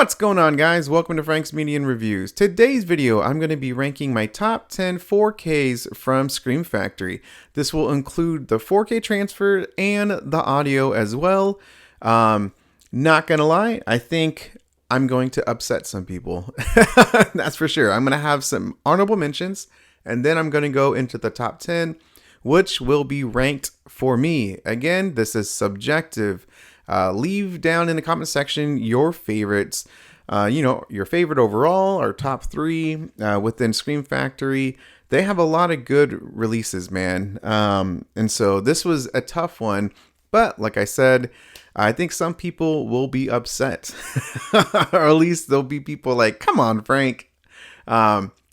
What's going on, guys? Welcome to Frank's Media and Reviews. Today's video, I'm going to be ranking my top 10 4Ks from Scream Factory. This will include the 4K transfer and the audio as well. Not gonna lie, I think I'm going to upset some people. That's for sure. I'm going to have some honorable mentions, and then I'm going to go into the top 10, which will be ranked for me. Again, this is subjective. Leave down in the comment section your favorites, your favorite overall, or top three within Scream Factory. They have a lot of good releases, man. And so this was a tough one, but like I said, I think some people will be upset, or at least there'll be people like, come on, Frank.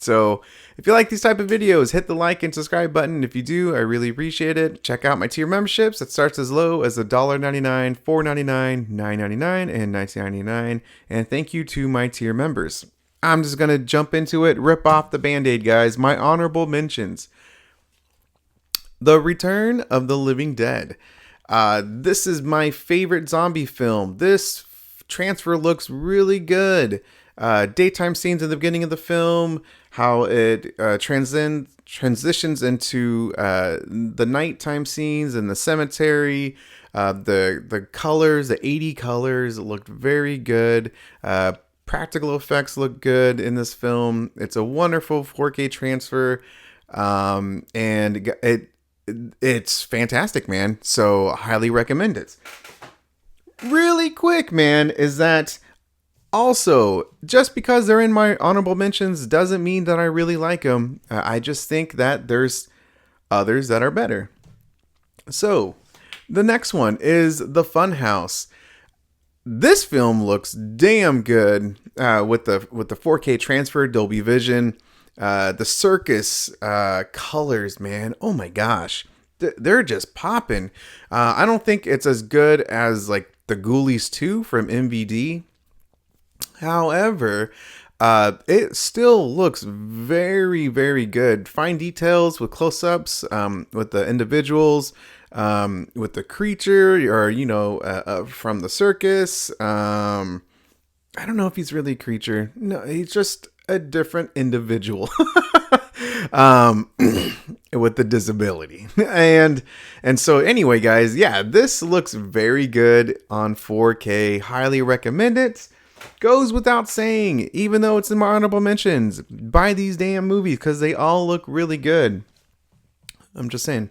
So if you like these type of videos, hit the like and subscribe button. If you do, I really appreciate it. Check out my tier memberships. It starts as low as $1.99, $4.99, $9.99, and $19.99. And thank you to my tier members. I'm just going to jump into it, rip off the Band-Aid, guys. My honorable mentions. The Return of the Living Dead. This is my favorite zombie film. This transfer looks really good. Daytime scenes in the beginning of the film, how it transitions into the nighttime scenes in the cemetery, the colors, the 80 colors looked very good. Practical effects look good in this film. It's a wonderful 4K transfer, and it's fantastic, man. So highly recommend it. Really quick, man, is that also, just because they're in my honorable mentions doesn't mean that I really like them. I just think that there's others that are better. So, the next one is The Funhouse. This film looks damn good with the 4K transfer, Dolby Vision. The circus colors, man. Oh my gosh. They're just popping. I don't think it's as good as like the Ghoulies 2 from MVD. However, it still looks very, very good. Fine details with close-ups, with the individuals, with the creature, or, from the circus. I don't know if he's really a creature. No, he's just a different individual. With the disability. And so anyway, guys, yeah, this looks very good on 4K. Highly recommend it. Goes without saying, even though it's in my honorable mentions, buy these damn movies because they all look really good. I'm just saying.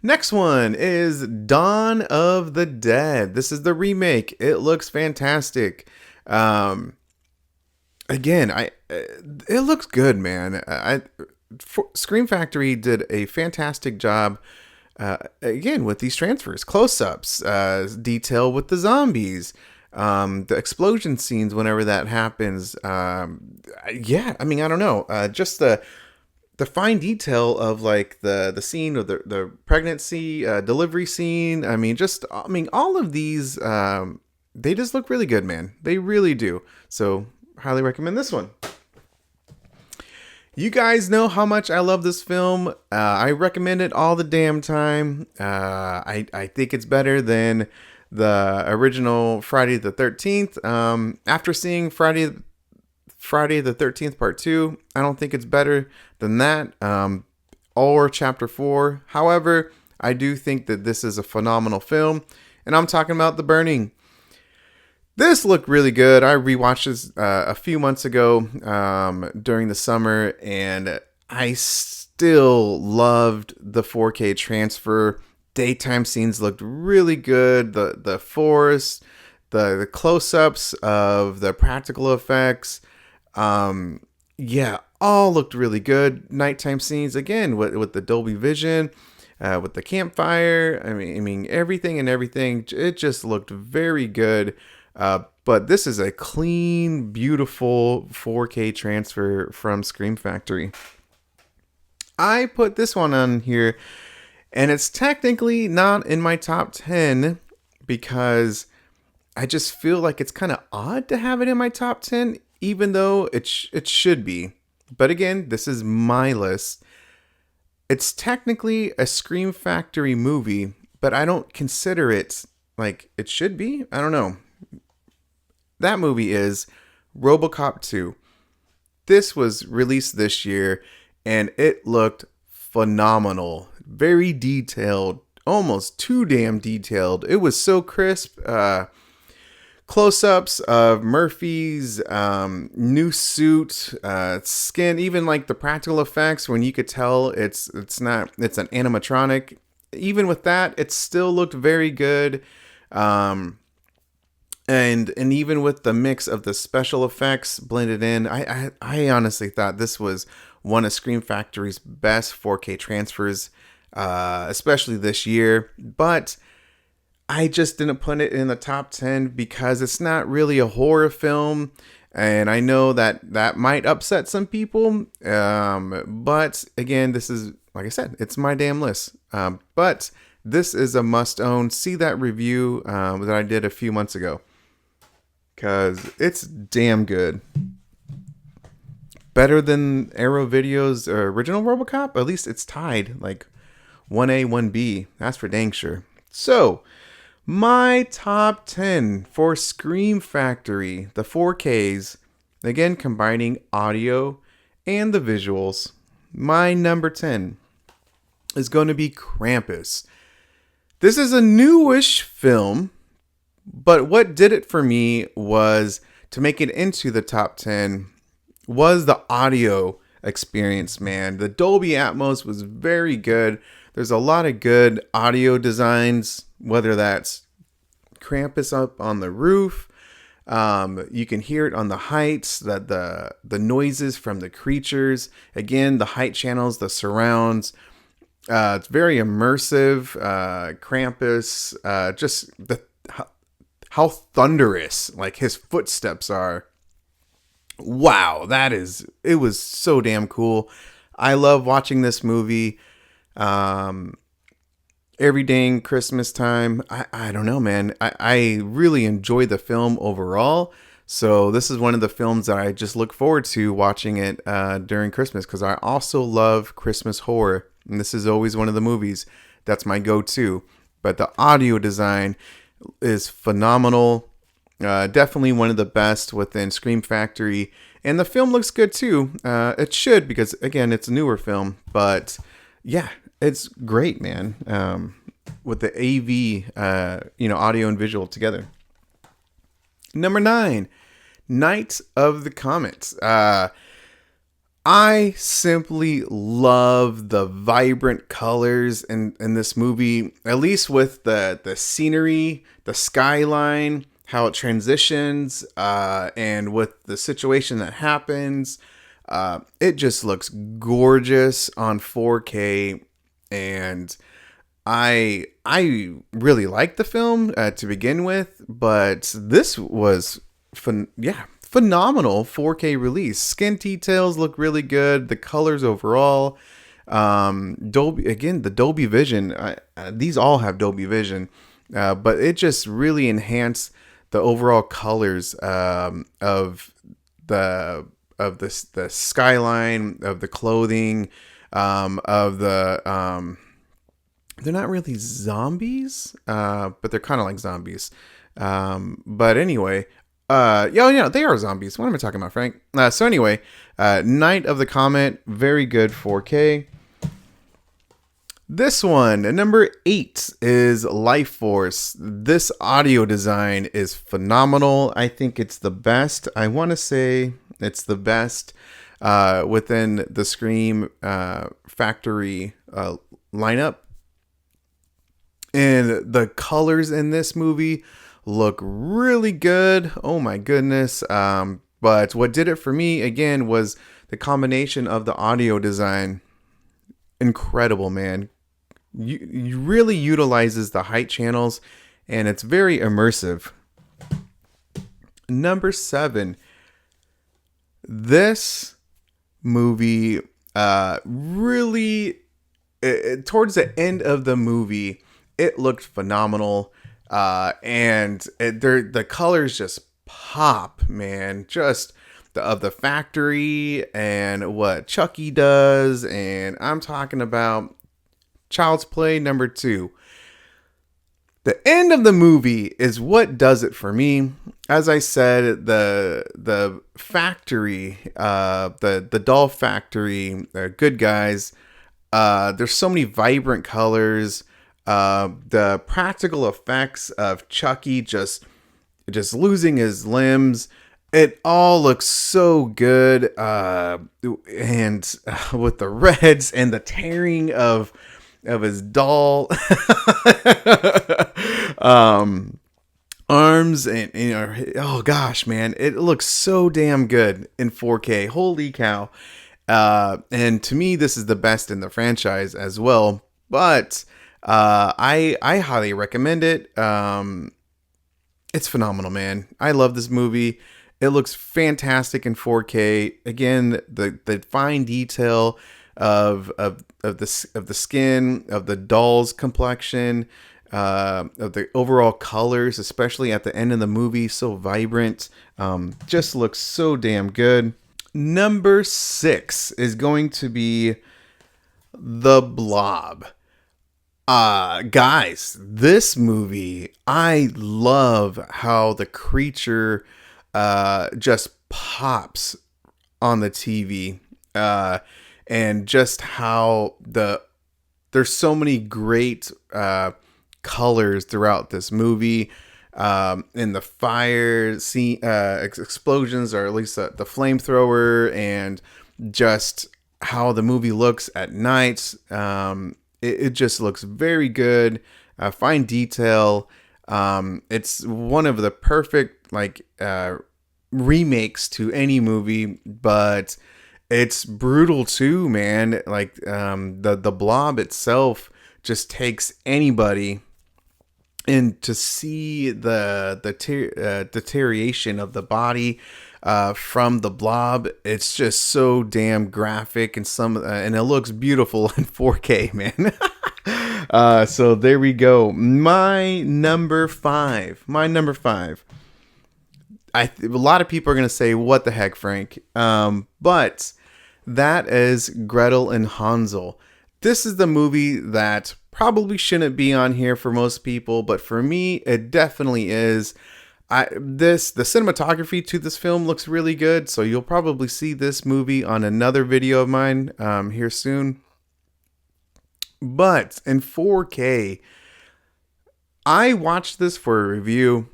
Next one is Dawn of the Dead. This is the remake. It looks fantastic. Again, it looks good, man. Scream Factory did a fantastic job. Again, with these transfers, close-ups, detail with the zombies. The explosion scenes whenever that happens. I don't know. Just the fine detail of like the scene of the pregnancy, delivery scene. All of these, they just look really good, man. They really do. So highly recommend this one. You guys know how much I love this film. I recommend it all the damn time. I think it's better than the original Friday the 13th. After seeing Friday the 13th Part 2, I don't think it's better than that, or Chapter 4. However, I do think that this is a phenomenal film, and I'm talking about The Burning. This looked really good. I rewatched this a few months ago during the summer, and I still loved the 4K transfer. Daytime scenes looked really good. The forest, the close-ups of the practical effects, all looked really good. Nighttime scenes, again, with the Dolby Vision, with the campfire. Everything, it just looked very good. But this is a clean, beautiful 4K transfer from Scream Factory. I put this one on here, and it's technically not in my top 10 because I just feel like it's kind of odd to have it in my top 10, even though it should be. But again, this is my list. It's technically a Scream Factory movie, but I don't consider it like it should be. I don't know. That movie is RoboCop 2. This was released this year and it looked phenomenal. Very detailed, almost too damn detailed. It was so crisp. Close-ups of Murphy's new suit, skin, even like the practical effects when you could tell it's an animatronic. Even with that, it still looked very good. And even with the mix of the special effects blended in, I honestly thought this was one of Scream Factory's best 4K transfers, especially this year. But I just didn't put it in the top 10 because it's not really a horror film. And I know that might upset some people. But again, this is, like I said, it's my damn list. But this is a must own. See that review that I did a few months ago, because it's damn good. Better than Arrow Video's original RoboCop. At least it's tied, like 1A, 1B. That's for dang sure. So, my top 10 for Scream Factory, the 4Ks, again combining audio and the visuals. My number 10 is going to be Krampus. This is a newish film, but what did it for me was to make it into the top 10 was the audio experience, man. The Dolby Atmos was very good. There's a lot of good audio designs, whether that's Krampus up on the roof. You can hear it on the heights, that the noises from the creatures. Again, the height channels, the surrounds. It's very immersive. Krampus, just how thunderous like his footsteps are. Wow, it was so damn cool. I love watching this movie. Every dang Christmas time. I don't know, man. I really enjoy the film overall. So this is one of the films that I just look forward to watching it during Christmas, because I also love Christmas horror. And this is always one of the movies that's my go-to. But the audio design is phenomenal. Definitely one of the best within Scream Factory. And the film looks good too. It should, because again, it's a newer film. But yeah, it's great, man. With the AV, audio and visual together. Number 9, Night of the Comet. I simply love the vibrant colors in this movie, at least with the scenery, the skyline, how it transitions, and with the situation that happens. It just looks gorgeous on 4K, and I really liked the film to begin with, but this was phenomenal 4K release. Skin details look really good. The colors overall, the Dolby Vision. These all have Dolby Vision, but it just really enhanced the overall colors of the skyline, of the clothing, of the they're not really zombies, but they're kind of like zombies. But anyway, they are zombies. What am I talking about, Frank? So anyway, Night of the Comet, very good 4K. This one, at number 8, is Life Force. This audio design is phenomenal. I think it's the best. I want to say it's the best within the Scream Factory lineup. And the colors in this movie look really good. Oh my goodness. But what did it for me, again, was the combination of the audio design. Incredible, man. You really utilizes the height channels, and it's very immersive. Number 7. This movie really, towards the end of the movie, it looked phenomenal, and the colors just pop, man. Just of the factory and what Chucky does, and I'm talking about Child's Play number 2. The end of the movie is what does it for me. As I said, the factory, the doll factory, good guys. There's so many vibrant colors. The practical effects of Chucky just losing his limbs. It all looks so good. And with the reds and the tearing of his doll arms, and oh gosh, man, it looks so damn good in 4K. Holy cow. And to me, this is the best in the franchise as well. But I highly recommend it. It's phenomenal, man. I love this movie. It looks fantastic in 4K. Again, the fine detail of the skin, of the doll's complexion, of the overall colors, especially at the end of the movie, so vibrant. Just looks so damn good. Number 6 is going to be The Blob. Guys, this movie, I love how the creature just pops on the TV, and just how there's so many great colors throughout this movie. In the fire scene, explosions, or at least the flamethrower, and just how the movie looks at night. It just looks very good. Fine detail. It's one of the perfect remakes to any movie, but it's brutal too, man. Like the Blob itself just takes anybody. And to see the deterioration of the body from the Blob, it's just so damn graphic, and and it looks beautiful in 4K, man. So there we go. My number five. A lot of people are gonna say, "What the heck, Frank?" But that is Gretel and Hansel. This is the movie that probably shouldn't be on here for most people, but for me, it definitely is. The cinematography to this film looks really good, so you'll probably see this movie on another video of mine here soon. But in 4K, I watched this for a review,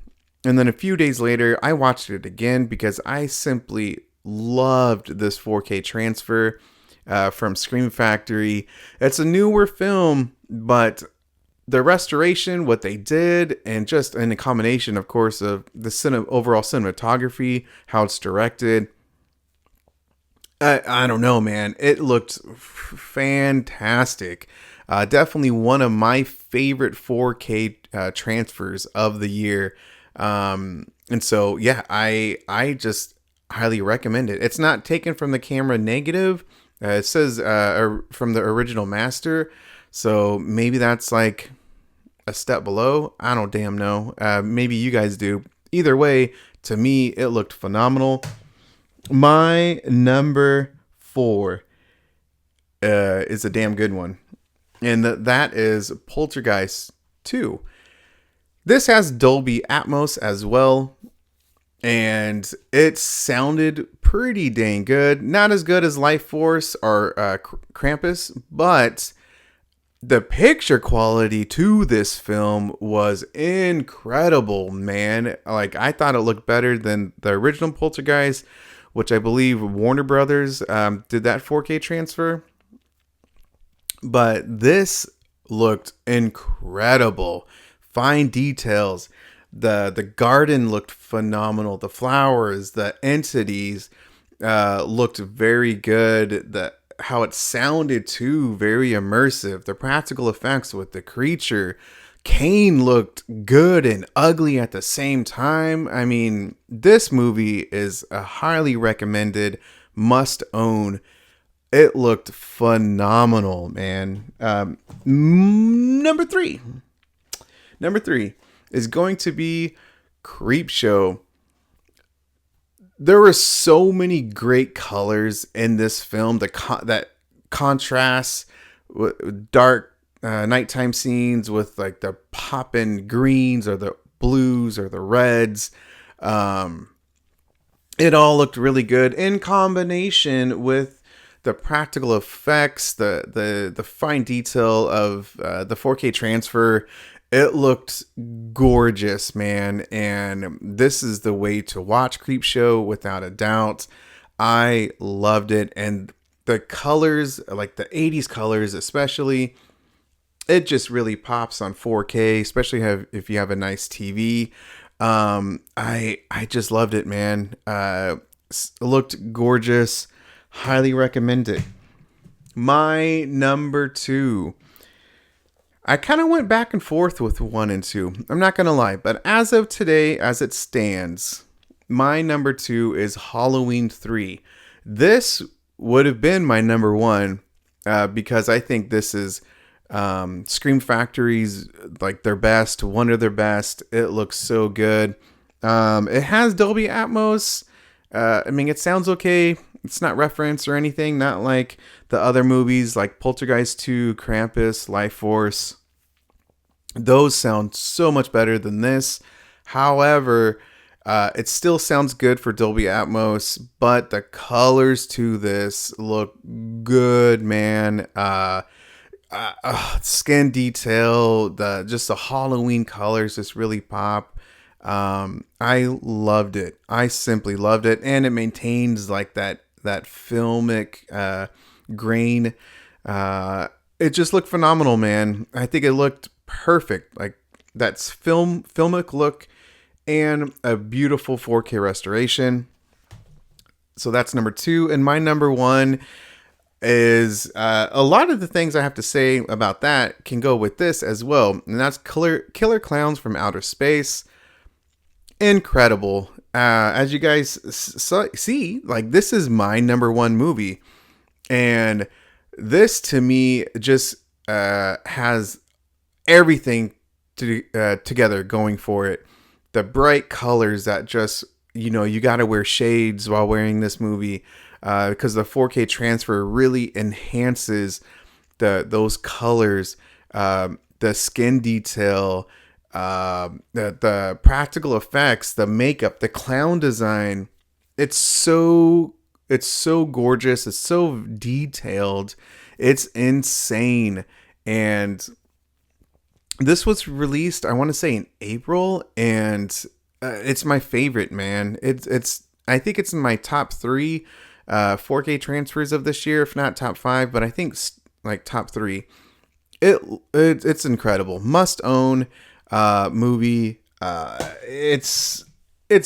and then a few days later, I watched it again because I simply loved this 4K transfer from Scream Factory. It's a newer film, but the restoration, what they did, and just in a combination, of course, of the overall cinematography, how it's directed, I don't know, man. It looked fantastic. Definitely one of my favorite 4K transfers of the year. And so, yeah, I just highly recommend it. It's not taken from the camera negative. It says from the original master. So maybe that's like a step below. I don't damn know. Maybe you guys do. Either way, to me, it looked phenomenal. My number 4 is a damn good one. And that is Poltergeist 2. This has Dolby Atmos as well. And it sounded pretty dang good. Not as good as Life Force or Krampus, but the picture quality to this film was incredible, man. Like, I thought it looked better than the original Poltergeist, which I believe Warner Brothers did that 4K transfer. But this looked incredible. Fine details. The garden looked phenomenal. The flowers, the entities looked very good. How it sounded too, very immersive. The practical effects with the creature. Kane looked good and ugly at the same time. I mean, this movie is a highly recommended, must own. It looked phenomenal, man. Number three is going to be Creepshow. There were so many great colors in this film. That contrasts dark nighttime scenes with like the poppin' greens or the blues or the reds. It all looked really good in combination with the practical effects, the fine detail of the 4K transfer. It looked gorgeous, man, and this is the way to watch Creepshow without a doubt. I loved it, and the colors, like the 80s colors especially, it just really pops on 4K, especially if you have a nice TV. I just loved it, man. Looked gorgeous. Highly recommend it. My number 2. I kind of went back and forth with 1 and 2. I'm not gonna lie, but as of today, as it stands, my number 2 is Halloween 3. This would have been my number 1 because I think this is Scream Factory's like their best, one of their best. It looks so good. It has Dolby Atmos. I mean, it sounds okay. It's not reference or anything, not like the other movies like Poltergeist 2, Krampus, Life Force. Those sound so much better than this. However, it still sounds good for Dolby Atmos, but the colors to this look good, man. Skin detail, the Halloween colors just really pop. I loved it. I simply loved it, and it maintains like that filmic grain. It just looked phenomenal, man. I think it looked perfect, like that's filmic look and a beautiful 4K restoration. So that's number 2, and my number 1 is a lot of the things I have to say about that can go with this as well, and that's Killer Clowns from Outer Space. Incredible. As you guys see, like this is my number 1 movie, and this to me just has everything together going for it. The bright colors that just, you got to wear shades while wearing this movie. Because the 4K transfer really enhances those colors, the skin detail, the practical effects, the makeup, the clown design. It's so gorgeous. It's so detailed. It's insane. And this was released, I want to say in April, and it's my favorite, man. I think it's in my top 3 4K transfers of this year, if not top 5, but I think like top 3. It's incredible. Must own movie. It's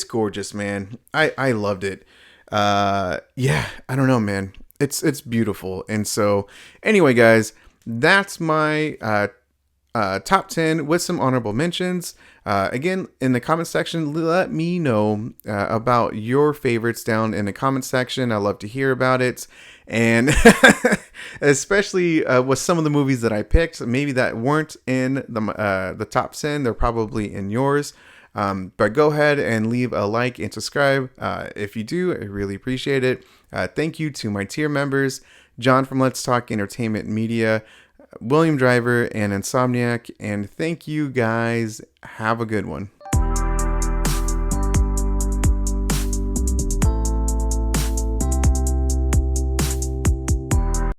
gorgeous, man. I loved it. Yeah, I don't know, man. It's beautiful. And so anyway, guys, that's my top 10 with some honorable mentions. Again, in the comment section, let me know about your favorites down in the comment section. I love to hear about it. And especially with some of the movies that I picked, maybe that weren't in the top 10, they're probably in yours. But go ahead and leave a like and subscribe. If you do, I really appreciate it. Thank you to my tier members, John from Let's Talk Entertainment Media, William Driver, and Insomniac. And thank you guys. Have a good one.